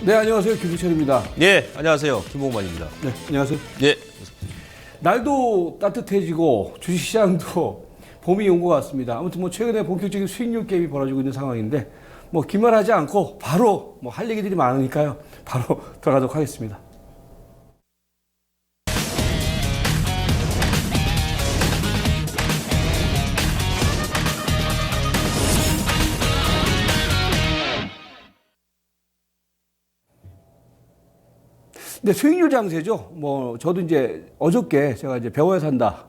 네, 안녕하세요. 김수철입니다. 예, 안녕하세요. 김홍만입니다. 네, 안녕하세요. 예. 날도 따뜻해지고 주식시장도 봄이 온 것 같습니다. 아무튼 뭐 최근에 본격적인 수익률 게임이 벌어지고 있는 상황인데 뭐 기말하지 않고 바로 뭐 할 얘기들이 많으니까요. 바로 들어가도록 하겠습니다. 근데 수익률 장세죠. 뭐 저도 이제 어저께 제가 이제 배워야 산다.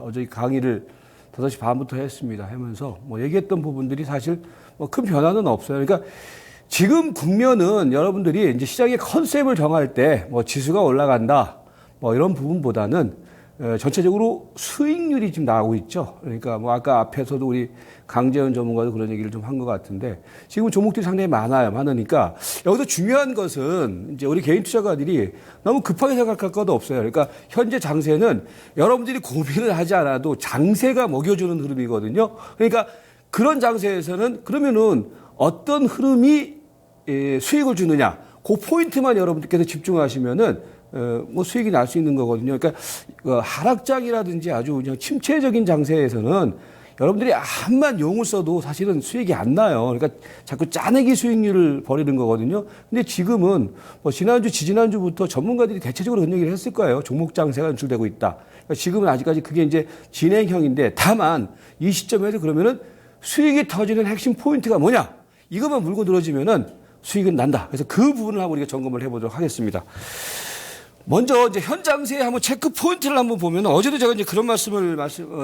어저께 강의를 5시 반부터 했습니다. 하면서 뭐 얘기했던 부분들이 사실 뭐 큰 변화는 없어요. 그러니까 지금 국면은 여러분들이 이제 시장의 컨셉을 정할 때 뭐 지수가 올라간다. 뭐 이런 부분보다는 전체적으로 수익률이 지금 나오고 있죠. 그러니까 뭐 아까 앞에서도 우리 강재현 전문가도 그런 얘기를 좀 한 것 같은데 지금 종목들이 상당히 많으니까 여기서 중요한 것은 이제 우리 개인 투자가들이 너무 급하게 생각할 것도 없어요. 그러니까 현재 장세는 여러분들이 고민을 하지 않아도 장세가 먹여주는 흐름이거든요. 그러니까 그런 장세에서는 그러면은 어떤 흐름이 수익을 주느냐 그 포인트만 여러분들께서 집중하시면은 뭐 수익이 날 수 있는 거거든요. 그러니까 하락장이라든지 아주 그냥 침체적인 장세에서는 여러분들이 암만 용을 써도 사실은 수익이 안 나요. 그러니까 자꾸 짜내기 수익률을 벌이는 거거든요. 근데 지금은 뭐 지난주, 지지난주부터 전문가들이 대체적으로 그런 얘기를 했을 거예요. 종목 장세가 연출되고 있다. 그러니까 지금은 아직까지 그게 이제 진행형인데 다만 이 시점에서 그러면은 수익이 터지는 핵심 포인트가 뭐냐? 이것만 물고 늘어지면은 수익은 난다. 그래서 그 부분을 한번 우리가 점검을 해보도록 하겠습니다. 먼저 이제 현 장세에 한번 체크 포인트를 한번 보면 어제도 제가 이제 그런 말씀을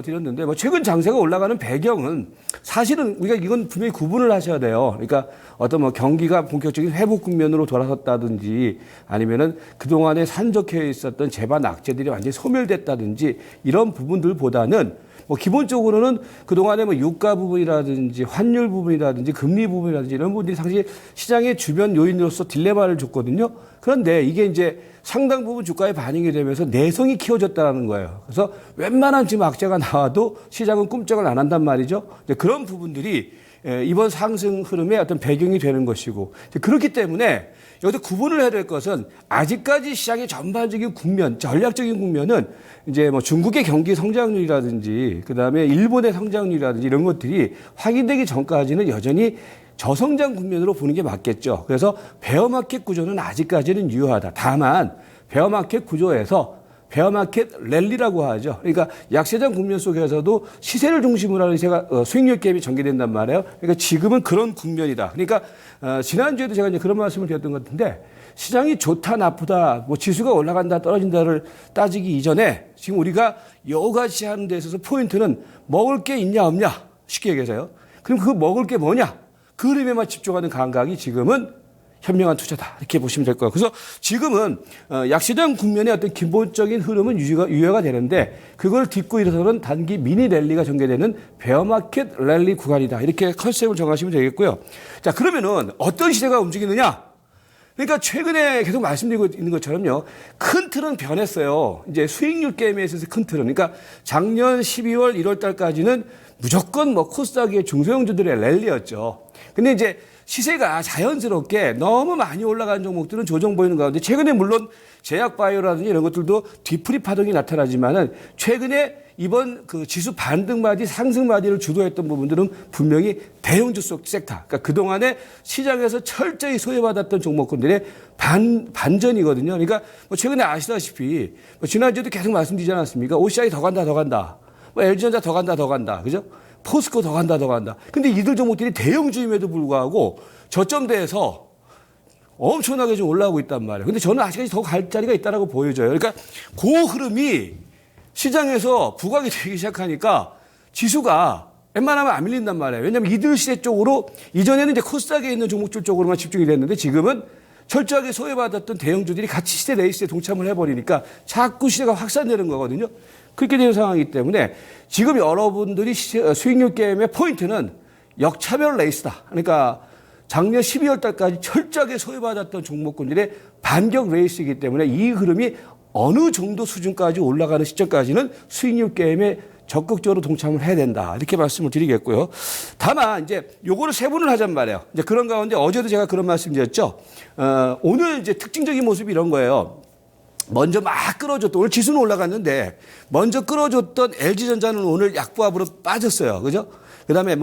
드렸는데 뭐 최근 장세가 올라가는 배경은 사실은 우리가 이건 분명히 구분을 하셔야 돼요. 그러니까 어떤 뭐 경기가 본격적인 회복 국면으로 돌아섰다든지 아니면은 그동안에 산적해 있었던 재반 악재들이 완전히 소멸됐다든지 이런 부분들보다는 뭐 기본적으로는 그동안에 뭐 유가 부분이라든지 환율 부분이라든지 금리 부분이라든지 이런 부분들이 사실 시장의 주변 요인으로서 딜레마를 줬거든요. 그런데 이게 이제 상당 부분 주가에 반영이 되면서 내성이 키워졌다는 거예요. 그래서 웬만한 지금 악재가 나와도 시장은 꿈쩍을 안 한단 말이죠. 그런 부분들이 이번 상승 흐름의 어떤 배경이 되는 것이고 그렇기 때문에 여기서 구분을 해야 될 것은 아직까지 시장의 전반적인 국면, 전략적인 국면은 이제 뭐 중국의 경기 성장률이라든지 그다음에 일본의 성장률이라든지 이런 것들이 확인되기 전까지는 여전히 저성장 국면으로 보는 게 맞겠죠. 그래서 베어마켓 구조는 아직까지는 유효하다. 다만 베어마켓 구조에서 베어마켓 랠리라고 하죠. 그러니까 약세장 국면 속에서도 시세를 중심으로 하는 수익률 게임이 전개된단 말이에요. 그러니까 지금은 그런 국면이다. 그러니까 지난주에도 제가 이제 그런 말씀을 드렸던 것 같은데 시장이 좋다 나쁘다 뭐 지수가 올라간다 떨어진다를 따지기 이전에 지금 우리가 여가지 하는 데 있어서 포인트는 먹을 게 있냐 없냐 쉽게 얘기해서요. 그럼 그 먹을 게 뭐냐 그 흐름에만 집중하는 감각이 지금은 현명한 투자다 이렇게 보시면 될 거예요. 그래서 지금은 약시장 국면의 어떤 기본적인 흐름은 유효가 되는데 그걸 딛고 일어서는 단기 미니 랠리가 전개되는 베어마켓 랠리 구간이다 이렇게 컨셉을 정하시면 되겠고요. 자 그러면은 어떤 시세가 움직이느냐? 그러니까 최근에 계속 말씀드리고 있는 것처럼요. 큰 틀은 변했어요. 이제 수익률 게임에 있어서 큰 틀은. 그러니까 작년 12월 1월 달까지는 무조건 뭐 코스닥의 중소형주들의 랠리였죠. 근데 이제 시세가 자연스럽게 너무 많이 올라간 종목들은 조정 보이는 가운데 최근에 물론 제약바이오라든지 이런 것들도 뒤풀이 파동이 나타나지만은 최근에 이번 그 지수 반등마디 상승마디를 주도했던 부분들은 분명히 대형주 속 섹터. 그러니까 그동안에 시장에서 철저히 소외받았던 종목군들의 반전이거든요. 그러니까 뭐 최근에 아시다시피 뭐 지난주에도 계속 말씀드리지 않았습니까? OCI 더 간다. 뭐 LG전자 더 간다. 그죠? 포스코 더 간다. 근데 이들 종목들이 대형주임에도 불구하고 저점대에서 엄청나게 좀 올라오고 있단 말이에요. 근데 저는 아직까지 더 갈 자리가 있다라고 보여져요. 그러니까 그 흐름이 시장에서 부각이 되기 시작하니까 지수가 웬만하면 안 밀린단 말이에요. 왜냐하면 이들 시세 쪽으로 이전에는 이제 코스닥에 있는 종목들 쪽으로만 집중이 됐는데 지금은 철저하게 소외받았던 대형주들이 같이 시세 레이스에 동참을 해버리니까 자꾸 시세가 확산되는 거거든요. 그렇게 되는 상황이기 때문에 지금 여러분들이 수익률 게임의 포인트는 역차별 레이스다. 그러니까 작년 12월 달까지 철저하게 소외받았던 종목군들의 반격 레이스이기 때문에 이 흐름이 어느 정도 수준까지 올라가는 시점까지는 수익률 게임의 적극적으로 동참을 해야 된다. 이렇게 말씀을 드리겠고요. 다만 이제 요거를 세분을 하잔 말이에요. 이제 그런 가운데 어제도 제가 그런 말씀드렸죠. 오늘 이제 특징적인 모습이 이런 거예요. 먼저 막 끌어줬던, 오늘 지수는 올라갔는데 먼저 끌어줬던 LG전자는 오늘 약보합으로 빠졌어요. 그죠? 그 다음에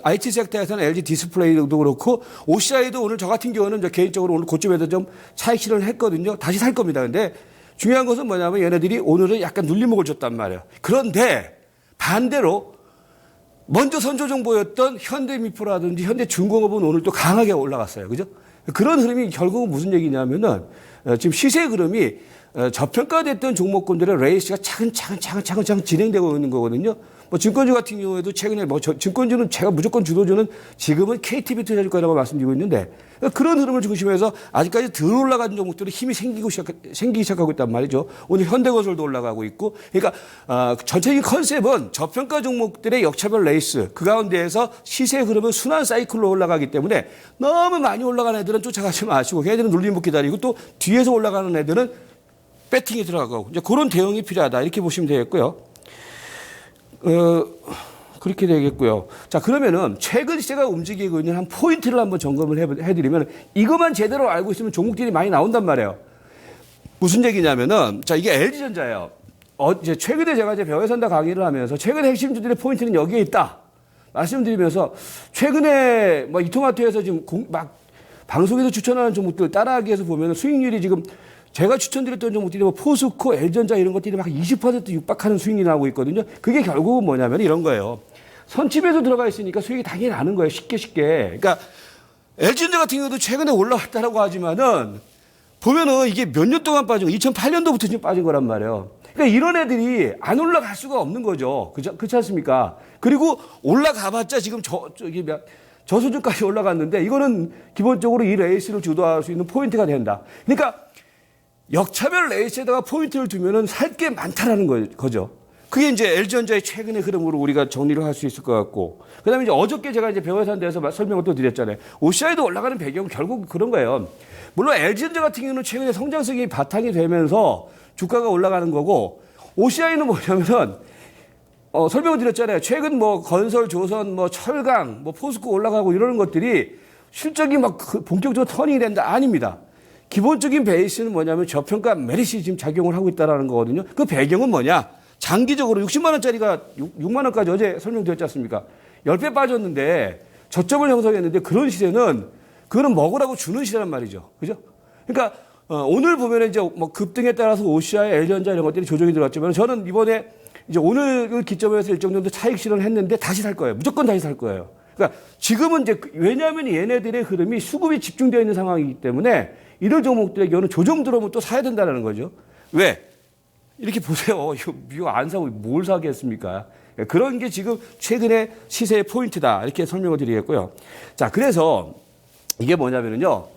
IT 섹터에서는 LG 디스플레이도 그렇고 OCI도 오늘 저 같은 경우는 개인적으로 오늘 고점에서 좀 차익 실현을 했거든요. 다시 살 겁니다. 근데 중요한 것은 뭐냐면 얘네들이 오늘은 약간 눌림목을 줬단 말이에요. 그런데 반대로 먼저 선조 정보였던 현대미포라든지 현대중공업은 오늘 또 강하게 올라갔어요. 그죠? 그런 흐름이 결국은 무슨 얘기냐면은 지금 시세 흐름이 저평가됐던 종목군들의 레이스가 차근차근 진행되고 있는 거거든요. 뭐 증권주 같은 경우에도 최근에 증권주는 제가 무조건 주도주는 지금은 KTB투자주가라고 말씀드리고 있는데 그런 흐름을 중심해서 아직까지 덜 올라가는 종목들이 힘이 생기기 시작하고 있단 말이죠. 오늘 현대건설도 올라가고 있고 그러니까 전체적인 컨셉은 저평가 종목들의 역차별 레이스 그 가운데에서 시세 흐름은 순환 사이클로 올라가기 때문에 너무 많이 올라가는 애들은 쫓아가지 마시고 걔네들은 눌림목 기다리고 또 뒤에서 올라가는 애들은 배팅이 들어가고 이제 그런 대응이 필요하다 이렇게 보시면 되겠고요. 그렇게 되겠고요. 자, 그러면은 최근 시세가 움직이고 있는 한 포인트를 한번 점검을 해드리면 이것만 제대로 알고 있으면 종목들이 많이 나온단 말이에요. 무슨 얘기냐면은 자, 이게 LG전자예요. 이제 최근에 제가 이제 배워야 산다 강의를 하면서 최근의 핵심주들의 포인트는 여기에 있다. 말씀드리면서 최근에 뭐 이토마토에서 지금 막 방송에서 추천하는 종목들 따라하기 위해서 보면 수익률이 지금 제가 추천드렸던 종목들이 뭐 포스코, L전자 이런 것들이 막 20% 육박하는 수익이 나오고 있거든요. 그게 결국은 뭐냐면 이런 거예요. 선집에서 들어가 있으니까 수익이 당연히 나는 거예요. 쉽게. 그러니까 LG전자 같은 경우도 최근에 올라왔다라고 하지만은 보면은 이게 몇 년 동안 빠진 거 2008년도부터 지금 빠진 거란 말이에요. 그러니까 이런 애들이 안 올라갈 수가 없는 거죠. 그렇지 않습니까? 그리고 올라가봤자 지금 저 수준까지 올라갔는데 이거는 기본적으로 이 레이스를 주도할 수 있는 포인트가 된다. 그러니까 역차별 레이스에다가 포인트를 두면은 살 게 많다라는 거죠. 그게 이제 LG전자의 최근의 흐름으로 우리가 정리를 할 수 있을 것 같고. 그 다음에 이제 어저께 제가 이제 배워야 산다 해서 설명을 또 드렸잖아요. OCI도 올라가는 배경은 결국 그런 거예요. 물론 LG전자 같은 경우는 최근에 성장성이 바탕이 되면서 주가가 올라가는 거고 OCI는 뭐냐면은 설명을 드렸잖아요. 최근 뭐 건설, 조선, 뭐 철강, 뭐 포스코 올라가고 이러는 것들이 실적이 막 본격적으로 터닝이 된다. 아닙니다. 기본적인 베이스는 뭐냐면 저평가 메리시 지금 작용을 하고 있다는 거거든요. 그 배경은 뭐냐? 장기적으로 60만 원짜리가 6만 원까지 어제 설명드렸지 않습니까? 10배 빠졌는데 저점을 형성했는데 그런 시세는 그거는 먹으라고 주는 시세란 말이죠. 그죠? 그러니까 오늘 보면 이제 뭐 급등에 따라서 OCI, L전자 이런 것들이 조정이 들어왔지만 저는 이번에 이제 오늘을 기점으로 해서 일정 정도 차익 실현을 했는데 다시 살 거예요. 무조건 다시 살 거예요. 그러니까 지금은 이제 왜냐하면 얘네들의 흐름이 수급이 집중되어 있는 상황이기 때문에 이런 종목들의 경우는 조정 들어오면 또 사야 된다는 거죠. 왜? 이렇게 보세요. 이거 안 사고 뭘 사겠습니까? 그런 게 지금 최근의 시세의 포인트다. 이렇게 설명을 드리겠고요. 자, 그래서 이게 뭐냐면요.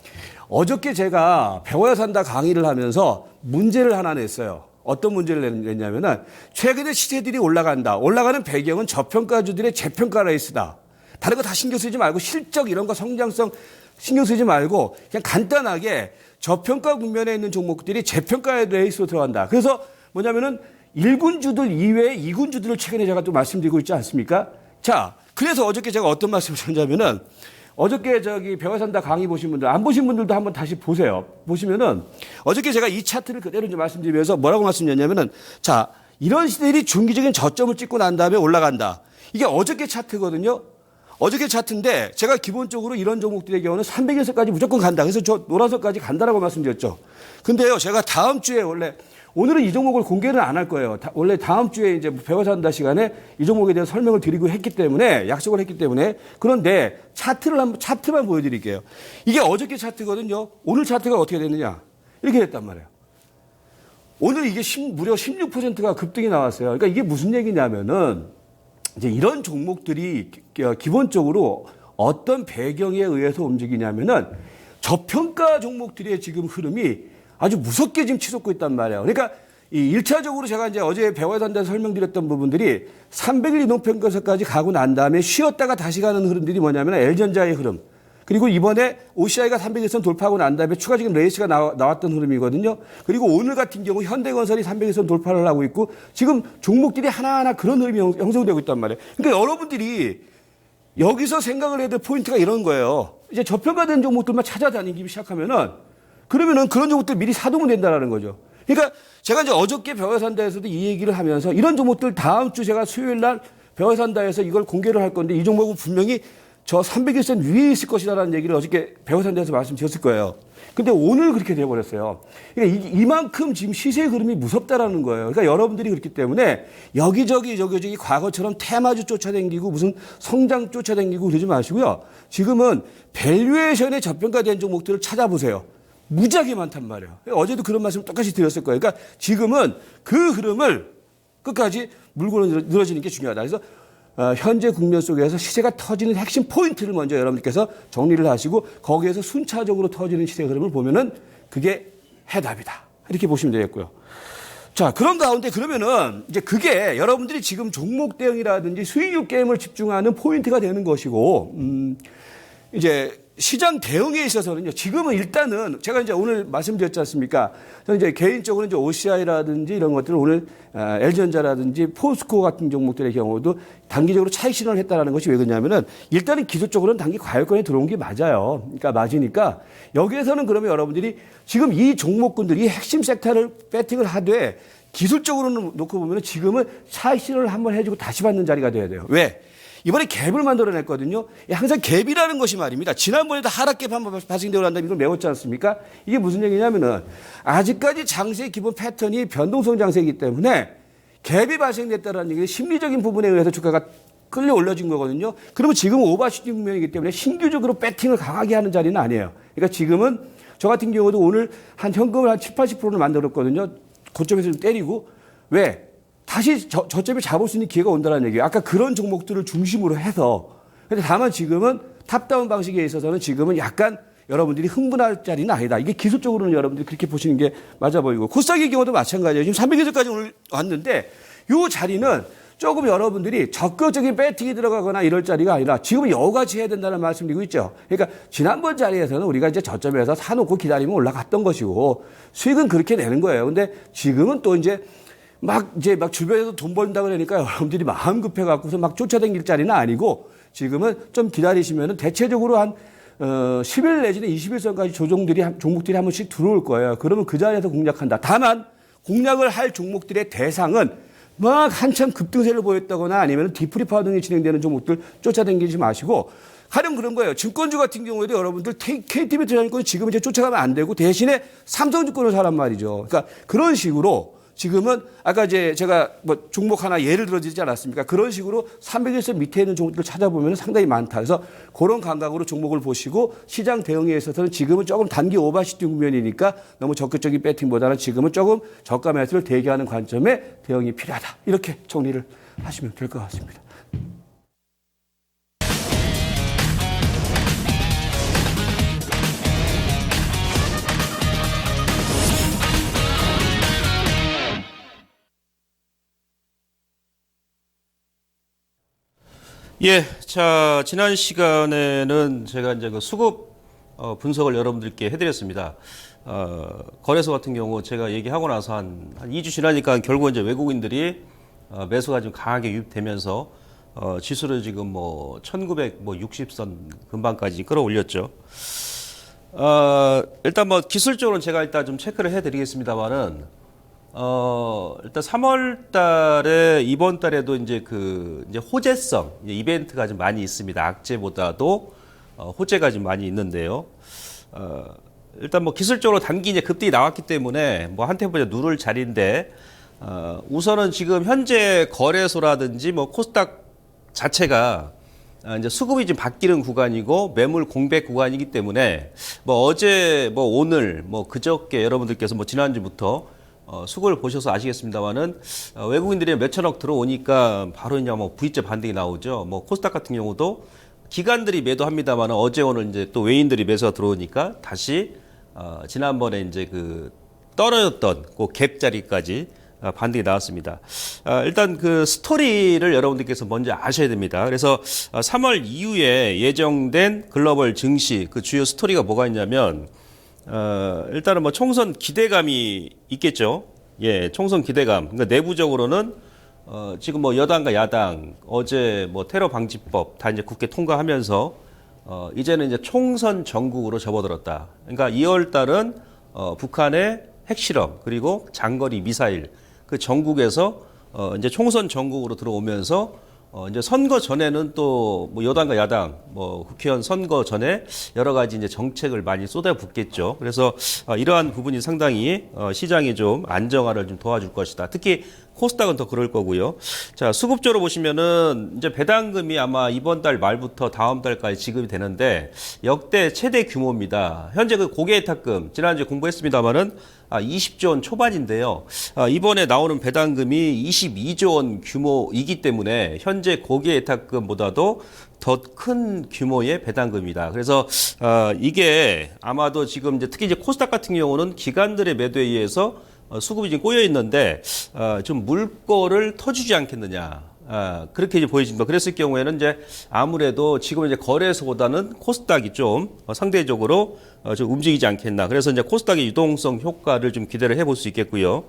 어저께 제가 배워야 산다 강의를 하면서 문제를 하나 냈어요. 어떤 문제를 냈냐면은 최근에 시세들이 올라간다. 올라가는 배경은 저평가주들의 재평가 레이스다. 다른 거 다 신경 쓰지 말고 실적 이런 거 성장성 신경 쓰지 말고 그냥 간단하게 저평가 국면에 있는 종목들이 재평가 레이스로 들어간다. 그래서 뭐냐면은 1군주들 이외에 2군주들을 최근에 제가 또 말씀드리고 있지 않습니까? 자, 그래서 어저께 제가 어떤 말씀을 드렸냐면은 어저께 배워야 산다 강의 보신 분들, 안 보신 분들도 한번 다시 보세요. 보시면은 어저께 제가 이 차트를 그대로 이제 말씀드리면서 뭐라고 말씀드렸냐면은 자, 이런 시들이 중기적인 저점을 찍고 난 다음에 올라간다. 이게 어저께 차트거든요. 어저께 차트인데 제가 기본적으로 이런 종목들의 경우는 300일선까지 무조건 간다. 그래서 저 노란선까지 간다라고 말씀드렸죠. 근데요, 제가 다음 주에 오늘은 이 종목을 공개는 안 할 거예요. 원래 다음 주에 이제 배워서 한다 시간에 이 종목에 대한 설명을 드리고 했기 때문에, 약속을 했기 때문에. 그런데 차트만 보여드릴게요. 이게 어저께 차트거든요. 오늘 차트가 어떻게 됐느냐. 이렇게 됐단 말이에요. 오늘 이게 무려 16%가 급등이 나왔어요. 그러니까 이게 무슨 얘기냐면은 이제 이런 종목들이 기본적으로 어떤 배경에 의해서 움직이냐면은 저평가 종목들의 지금 흐름이 아주 무섭게 지금 치솟고 있단 말이에요. 그러니까 이 1차적으로 제가 이제 어제 배워야 한다고 설명드렸던 부분들이 300일 이동평가선까지 가고 난 다음에 쉬었다가 다시 가는 흐름들이 뭐냐면 L전자의 흐름. 그리고 이번에 OCI가 300일선 돌파하고 난 다음에 추가 지금 레이스가 나왔던 흐름이거든요. 그리고 오늘 같은 경우 현대건설이 300일선 돌파를 하고 있고 지금 종목들이 하나하나 그런 흐름이 형성되고 있단 말이에요. 그러니까 여러분들이 여기서 생각을 해야 될 포인트가 이런 거예요. 이제 저평가된 종목들만 찾아다니기 시작하면은 그러면은 그런 종목들 미리 사두면 된다라는 거죠. 그러니까 제가 이제 어저께 배워산다에서도 이 얘기를 하면서 이런 종목들 다음 주 제가 수요일 날 배워산다에서 이걸 공개를 할 건데 이 종목은 분명히 저 300일선 위에 있을 것이다라는 얘기를 어저께 배워산다에서 말씀드렸을 거예요. 근데 오늘 그렇게 돼버렸어요. 그러니까 이만큼 지금 시세 흐름이 무섭다라는 거예요. 그러니까 여러분들이 그렇기 때문에 여기저기 과거처럼 테마주 쫓아다니고 무슨 성장 쫓아다니고 그러지 마시고요. 지금은 밸류에이션에 저평가된 종목들을 찾아보세요. 무지하게 많단 말이에요. 어제도 그런 말씀 똑같이 드렸을 거예요. 그러니까 지금은 그 흐름을 끝까지 물고 늘어지는 게 중요하다. 그래서 현재 국면 속에서 시세가 터지는 핵심 포인트를 먼저 여러분들께서 정리를 하시고 거기에서 순차적으로 터지는 시세 흐름을 보면은 그게 해답이다. 이렇게 보시면 되겠고요. 자, 그런 가운데 그러면은 이제 그게 여러분들이 지금 종목 대응이라든지 수익률 게임을 집중하는 포인트가 되는 것이고, 이제 시장 대응에 있어서는요, 지금은 일단은 제가 이제 오늘 말씀드렸지 않습니까? 저는 이제 개인적으로 이제 OCI라든지 이런 것들을 오늘 LG전자라든지 포스코 같은 종목들의 경우도 단기적으로 차익 실현을 했다라는 것이 왜 그러냐면은 일단은 기술적으로는 단기 과열권에 들어온 게 맞아요. 그러니까 맞으니까 여기에서는 그러면 여러분들이 지금 이 종목군들이 핵심 섹터를 배팅을 하되 기술적으로는 놓고 보면은 지금은 차익 실현을 한번 해주고 다시 받는 자리가 돼야 돼요. 왜? 이번에 갭을 만들어냈거든요. 항상 갭이라는 것이 말입니다. 지난번에도 하락갭 한번 발생되고 난 다음에 이걸 메웠지 않습니까? 이게 무슨 얘기냐면은 아직까지 장세의 기본 패턴이 변동성 장세이기 때문에 갭이 발생됐다는 얘기는 심리적인 부분에 의해서 주가가 끌려 올려진 거거든요. 그러면 지금 오버슈팅 국면이기 때문에 신규적으로 배팅을 강하게 하는 자리는 아니에요. 그러니까 지금은 저 같은 경우도 오늘 한 현금을 한 7, 80%를 만들었거든요. 고점에서 좀 때리고. 왜? 다시 저점을 잡을 수 있는 기회가 온다는 얘기예요. 아까 그런 종목들을 중심으로 해서. 근데 다만 지금은 탑다운 방식에 있어서는 지금은 약간 여러분들이 흥분할 자리는 아니다. 이게 기술적으로는 여러분들이 그렇게 보시는 게 맞아 보이고. 코스닥의 경우도 마찬가지예요. 지금 300일선까지 오늘 왔는데 이 자리는 조금 여러분들이 적극적인 배팅이 들어가거나 이럴 자리가 아니라 지금 여우같이 해야 된다는 말씀드리고 있죠. 그러니까 지난번 자리에서는 우리가 이제 저점에서 사놓고 기다리면 올라갔던 것이고 수익은 그렇게 내는 거예요. 근데 지금은 또 이제 막 주변에서 돈 벌다 그러니까 여러분들이 마음 급해갖고서 막 쫓아다닐 자리는 아니고 지금은 좀 기다리시면은 대체적으로 한 10일 내지는 20일선까지 종목들이 한 번씩 들어올 거예요. 그러면 그 자리에서 공략한다. 다만 공략을 할 종목들의 대상은 막 한참 급등세를 보였다거나 아니면 디프리 파동이 진행되는 종목들 쫓아다니지 마시고 가령 그런 거예요. 증권주 같은 경우에도 여러분들 KTB 투자증권은 지금 이제 쫓아가면 안 되고 대신에 삼성증권을 사란 말이죠. 그러니까 그런 식으로 지금은 아까 이제 제가 뭐 종목 하나 예를 들어주지 않았습니까? 그런 식으로 300일선 밑에 있는 종목들을 찾아보면 상당히 많다. 그래서 그런 감각으로 종목을 보시고 시장 대응에 있어서는 지금은 조금 단기 오버시팅 국면이니까 너무 적극적인 배팅보다는 지금은 조금 저가 매수를 대기하는 관점에 대응이 필요하다. 이렇게 정리를 하시면 될 것 같습니다. 예, 자, 지난 시간에는 제가 이제 그 수급 분석을 여러분들께 해드렸습니다. 거래소 같은 경우 제가 얘기하고 나서 한 2주 지나니까 결국 이제 외국인들이 매수가 좀 강하게 유입되면서 지수를 지금 뭐 1960선 근방까지 끌어올렸죠. 일단 뭐 기술적으로는 제가 일단 좀 체크를 해드리겠습니다만은 일단 3월 달에 이번 달에도 이제 이제 호재성 이벤트가 좀 많이 있습니다. 악재보다도 호재가 좀 많이 있는데요. 일단 뭐 기술적으로 단기 이제 급등이 나왔기 때문에 뭐 한템포 누를 자리인데 우선은 지금 현재 거래소라든지 뭐 코스닥 자체가 이제 수급이 좀 바뀌는 구간이고 매물 공백 구간이기 때문에 뭐 어제 뭐 오늘 뭐 그저께 여러분들께서 뭐 지난주부터 수급을 보셔서 아시겠습니다만은 외국인들이 몇천억 들어오니까 바로 이제 뭐 V자 반등이 나오죠. 뭐 코스닥 같은 경우도 기관들이 매도합니다만 어제 오늘 이제 또 외인들이 매수가 들어오니까 다시 지난번에 이제 떨어졌던 그 갭 자리까지 반등이 나왔습니다. 일단 그 스토리를 여러분들께서 먼저 아셔야 됩니다. 그래서 3월 이후에 예정된 글로벌 증시 그 주요 스토리가 뭐가 있냐면 일단은 뭐 총선 기대감이 있겠죠. 예, 총선 기대감. 그러니까 내부적으로는 지금 뭐 여당과 야당 어제 뭐 테러 방지법 다 이제 국회 통과하면서 이제는 이제 총선 전국으로 접어들었다. 그러니까 2월 달은 북한의 핵실험 그리고 장거리 미사일 그 전국에서 이제 총선 전국으로 들어오면서 이제 선거 전에는 또 뭐 여당과 야당, 뭐 국회의원 선거 전에 여러 가지 이제 정책을 많이 쏟아붓겠죠. 그래서 이러한 부분이 상당히 시장이 좀 안정화를 좀 도와줄 것이다. 특히 코스닥은 더 그럴 거고요. 자, 수급적으로 보시면은 이제 배당금이 아마 이번 달 말부터 다음 달까지 지급이 되는데 역대 최대 규모입니다. 현재 그 고객예탁금 지난주에 공부했습니다만은 20조 원 초반인데요. 이번에 나오는 배당금이 22조 원 규모이기 때문에 현재 고객예탁금보다도 더 큰 규모의 배당금이다. 그래서 이게 아마도 지금 이제 특히 이제 코스닥 같은 경우는 기관들의 매도에 의해서 수급이 지금 꼬여 있는데 좀 물꼬를 터주지 않겠느냐. 그렇게 이제 보여집니다. 그랬을 경우에는 이제 아무래도 지금 이제 거래소보다는 코스닥이 좀 상대적으로 좀 움직이지 않겠나. 그래서 이제 코스닥의 유동성 효과를 좀 기대를 해볼 수 있겠고요.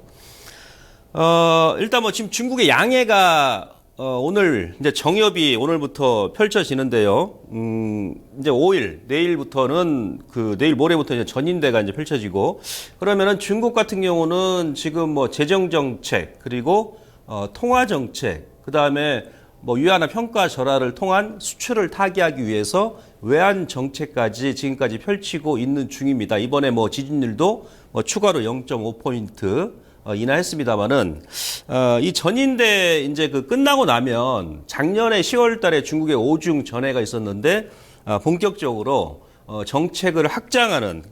일단 뭐 지금 중국의 양해가 오늘 이제 정협이 오늘부터 펼쳐지는데요. 이제 5일 내일부터는 내일 모레부터 이제 전인대가 이제 펼쳐지고 그러면은 중국 같은 경우는 지금 뭐 재정 정책 그리고 통화 정책 그다음에 뭐 위안화 평가 절하를 통한 수출을 타개하기 위해서 외환 정책까지 지금까지 펼치고 있는 중입니다. 이번에 뭐 지지율도 추가로 0.5포인트 인하했습니다만은 이 전인대 이제 그 끝나고 나면 작년에 10월 달에 중국의 오중 전해가 있었는데 본격적으로 정책을 확정하는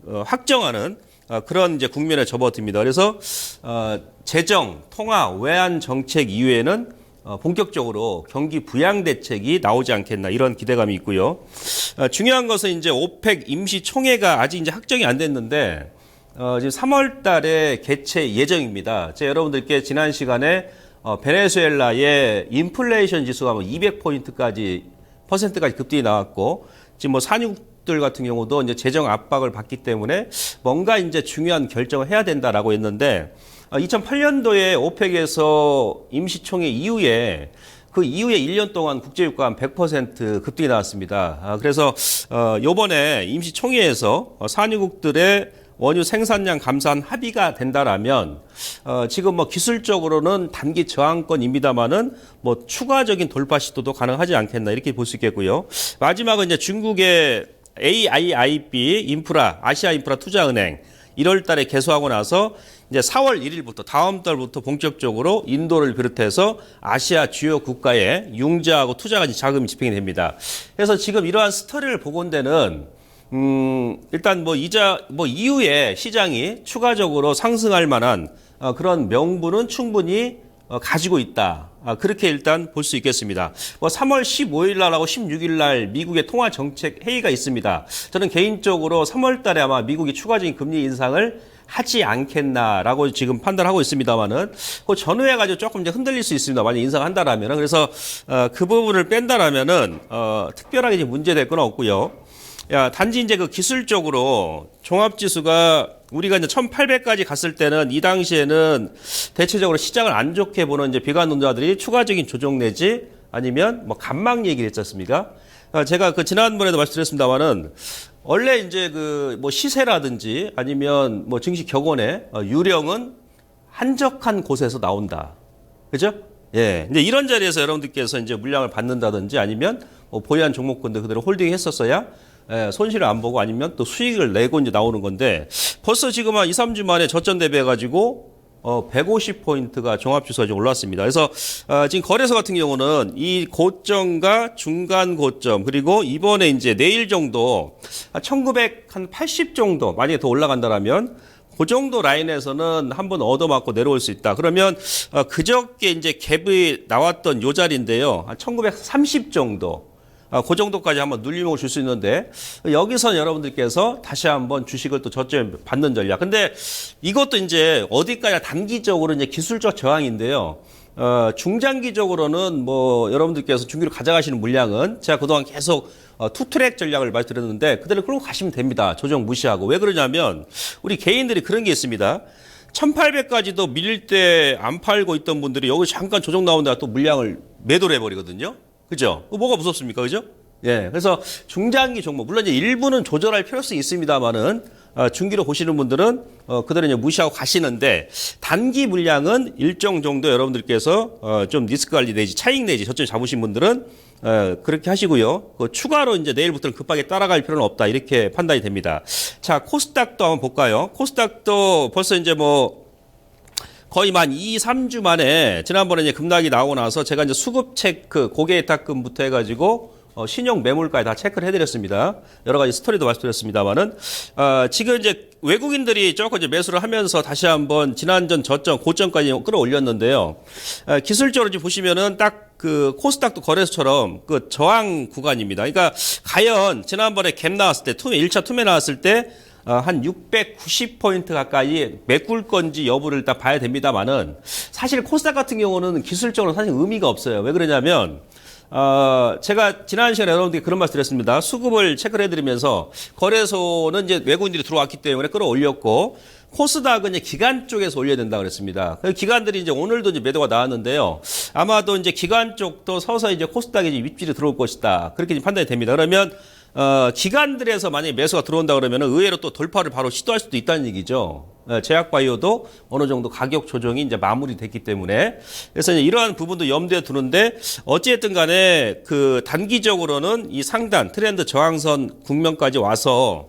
그런 이제 국면에 접어듭니다. 그래서 재정, 통화, 외환 정책 이후에는 본격적으로 경기 부양 대책이 나오지 않겠나 이런 기대감이 있고요. 중요한 것은 이제 오펙 임시 총회가 아직 이제 확정이 안 됐는데 지금 3월 달에 개최 예정입니다. 제가 여러분들께 지난 시간에 베네수엘라의 인플레이션 지수가 뭐 200%까지 급등이 나왔고 지금 뭐 산유국들 같은 경우도 이제 재정 압박을 받기 때문에 뭔가 이제 중요한 결정을 해야 된다라고 했는데 2008년도에 오펙에서 임시총회 이후에 그 이후에 1년 동안 국제유가 한 100% 급등이 나왔습니다. 그래서 요번에 임시총회에서 산유국들의 원유 생산량 감산 합의가 된다라면 지금 뭐 기술적으로는 단기 저항권입니다만은 뭐 추가적인 돌파 시도도 가능하지 않겠나 이렇게 볼 수 있겠고요. 마지막은 이제 중국의 AIIB 인프라 아시아 인프라 투자은행 1월 달에 개소하고 나서 이제 4월 1일부터 다음 달부터 본격적으로 인도를 비롯해서 아시아 주요 국가에 융자하고 투자가 자금이 집행이 됩니다. 그래서 지금 이러한 스토리를 보건대는 일단 뭐 이후에 시장이 추가적으로 상승할 만한 그런 명분은 충분히 가지고 있다. 그렇게 일단 볼 수 있겠습니다. 3월 15일 날하고 16일 날 미국의 통화 정책 회의가 있습니다. 저는 개인적으로 3월 달에 아마 미국이 추가적인 금리 인상을 하지 않겠나라고 지금 판단하고 있습니다만은 그 전후에 가지고 조금 이제 흔들릴 수 있습니다. 만약 인상한다라면은 그래서 그 부분을 뺀다라면은 특별하게 이제 문제될 건 없고요. 단지 이제 그 기술적으로 종합지수가 우리가 이제 1800까지 갔을 때는 이 당시에는 대체적으로 시장을 안 좋게 보는 이제 비관론자들이 추가적인 조정 내지 아니면 뭐 간막 얘기를 했지 않습니까? 제가 그 지난번에도 말씀드렸습니다만은 원래 이제 그 뭐 시세라든지 아니면 뭐 증시 격언의 유령은 한적한 곳에서 나온다. 그죠? 예. 이제 이런 자리에서 여러분들께서 이제 물량을 받는다든지 아니면 뭐 보유한 종목군들 그대로 홀딩 했었어야 손실을 안 보고 아니면 또 수익을 내고 이제 나오는 건데 벌써 지금 한 2, 3주 만에 저점 대비해가지고 150포인트가 종합지수가 좀 올랐습니다. 그래서 지금 거래소 같은 경우는 이 고점과 중간 고점 그리고 이번에 이제 내일 정도 1980 정도 만약에 더 올라간다라면 그 정도 라인에서는 한번 얻어맞고 내려올 수 있다. 그러면 그저께 이제 갭이 나왔던 요 자리인데요. 한 1930 정도. 그 정도까지 한번 눌림목을 줄 수 있는데 여기서 여러분들께서 다시 한번 주식을 또 저점에 받는 전략. 근데 이것도 이제 어디까지 단기적으로 이제 기술적 저항인데요. 중장기적으로는 뭐 여러분들께서 중기로 가져가시는 물량은 제가 그동안 계속 투트랙 전략을 말씀드렸는데 그대로 끌고 가시면 됩니다. 조정 무시하고. 왜 그러냐면 우리 개인들이 그런 게 있습니다. 1800까지도 밀릴 때 안 팔고 있던 분들이 여기 잠깐 조정 나온다가 또 물량을 매도를 해버리거든요. 그죠? 뭐가 무섭습니까? 그죠? 예. 그래서 중장기 종목, 물론 이제 일부는 조절할 필요성이 있습니다만은, 중기로 보시는 분들은, 그대로 이제 무시하고 가시는데, 단기 물량은 일정 정도 여러분들께서, 좀 리스크 관리 내지, 차익 내지, 저점 잡으신 분들은, 그렇게 하시고요. 그 추가로 이제 내일부터는 급하게 따라갈 필요는 없다. 이렇게 판단이 됩니다. 자, 코스닥도 한번 볼까요? 코스닥도 벌써 이제 뭐, 거의 만 2, 3주 만에 지난번에 이제 급락이 나오고 나서 제가 이제 수급 체크, 고객예탁금부터 해가지고 신용 매물까지 다 체크를 해드렸습니다. 여러 가지 스토리도 말씀드렸습니다만은 지금 이제 외국인들이 조금 이제 매수를 하면서 다시 한번 지난전 저점, 고점까지 끌어올렸는데요. 기술적으로 지금 보시면은 딱 그 코스닥도 거래소처럼 그 저항 구간입니다. 그러니까 과연 지난번에 갭 나왔을 때 1차 투매 나왔을 때 한 690포인트 가까이 메꿀 건지 여부를 일단 봐야 됩니다만은 사실 코스닥 같은 경우는 기술적으로 사실 의미가 없어요. 왜 그러냐면 제가 지난 시간에 여러분들께 그런 말씀 드렸습니다. 수급을 체크를 해드리면서 거래소는 이제 외국인들이 들어왔기 때문에 끌어올렸고 코스닥은 이제 기관 쪽에서 올려야 된다 그랬습니다. 그 기관들이 이제 오늘도 이제 매도가 나왔는데요. 아마도 이제 기관 쪽도 서서 이제 코스닥에 이제 윗줄이 들어올 것이다. 그렇게 이제 판단이 됩니다. 그러면 기관들에서 만약에 매수가 들어온다 그러면 의외로 또 돌파를 바로 시도할 수도 있다는 얘기죠. 제약바이오도 어느 정도 가격 조정이 이제 마무리됐기 때문에 그래서 이제 이러한 부분도 염두에 두는데 어찌됐든 간에 그 단기적으로는 이 상단 트렌드 저항선 국면까지 와서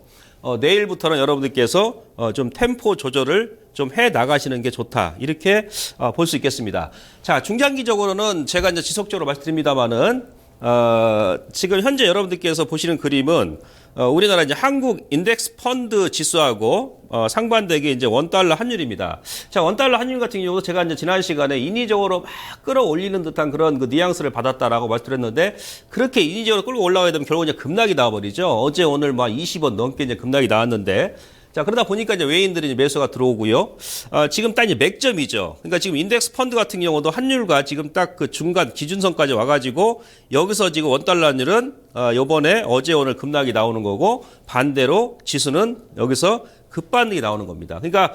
내일부터는 여러분들께서 좀 템포 조절을 좀 해 나가시는 게 좋다. 이렇게 볼 수 있겠습니다. 자, 중장기적으로는 제가 이제 지속적으로 말씀드립니다만은 지금 현재 여러분들께서 보시는 그림은 우리나라 이제 한국 인덱스 펀드 지수하고 상반되게 이제 원달러 환율입니다. 자, 원달러 환율 같은 경우도 제가 이제 지난 시간에 인위적으로 막 끌어올리는 듯한 그런 그 뉘앙스를 받았다라고 말씀드렸는데 그렇게 인위적으로 끌고 올라가게 되면 결국 이제 급락이 나와버리죠. 어제 오늘 막 20원 넘게 이제 급락이 나왔는데 자, 그러다 보니까 이제 외인들이 이제 매수가 들어오고요. 지금 딱 이제 맥점이죠. 그러니까 지금 인덱스 펀드 같은 경우도 환율과 지금 딱 그 중간 기준선까지 와가지고 여기서 지금 원달러 환율은 요번에 어제 오늘 급락이 나오는 거고 반대로 지수는 여기서 급반등이 나오는 겁니다. 그러니까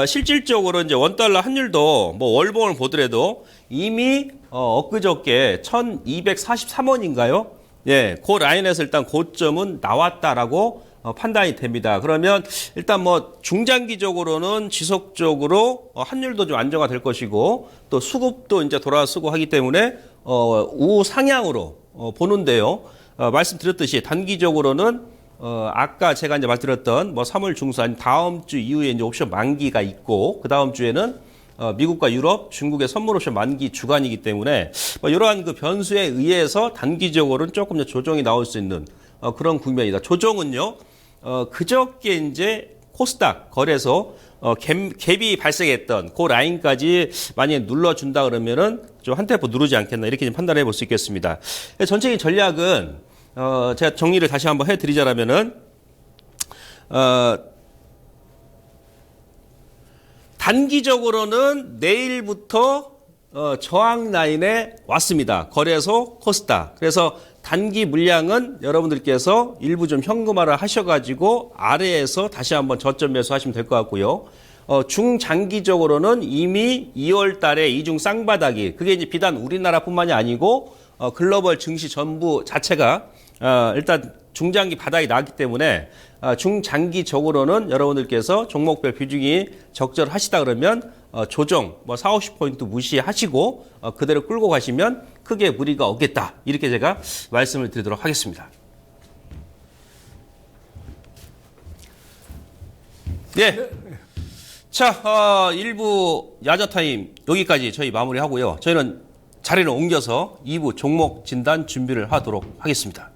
실질적으로 이제 원달러 환율도 뭐 월봉을 보더라도 이미 엊그저께 1243원인가요? 예, 그 라인에서 일단 고점은 나왔다라고 판단이 됩니다. 그러면 일단 뭐 중장기적으로는 지속적으로 환율도 좀 안정화 될 것이고 또 수급도 이제 돌아서고 하기 때문에 우상향으로 보는데요. 말씀드렸듯이 단기적으로는 아까 제가 이제 말씀드렸던 뭐 3월 중순 아니 다음 주 이후에 이제 옵션 만기가 있고 그 다음 주에는 미국과 유럽, 중국의 선물 옵션 만기 주간이기 때문에 이러한 그 변수에 의해서 단기적으로는 조금 이제 조정이 나올 수 있는 그런 국면이다. 조정은요. 그저께 이제 코스닥 거래소 갭이 발생했던 그 라인까지 만약에 눌러준다 그러면은 좀 한 템포 누르지 않겠나 이렇게 좀 판단해 볼 수 있겠습니다. 전체적인 전략은 제가 정리를 다시 한번 해드리자면은 단기적으로는 내일부터 저항 라인에 왔습니다. 거래소 코스닥. 그래서 단기 물량은 여러분들께서 일부 좀 현금화를 하셔가지고 아래에서 다시 한번 저점 매수하시면 될 것 같고요. 중장기적으로는 이미 2월 달에 이중 쌍바닥이 그게 이제 비단 우리나라뿐만이 아니고 글로벌 증시 전부 자체가 일단 중장기 바닥이 나왔기 때문에 중장기적으로는 여러분들께서 종목별 비중이 적절하시다 그러면 조정 뭐 4, 50포인트 무시하시고 그대로 끌고 가시면 크게 무리가 없겠다. 이렇게 제가 말씀을 드리도록 하겠습니다. 네. 자, 일부 야자타임 여기까지 저희 마무리하고요. 저희는 자리를 옮겨서 2부 종목 진단 준비를 하도록 하겠습니다.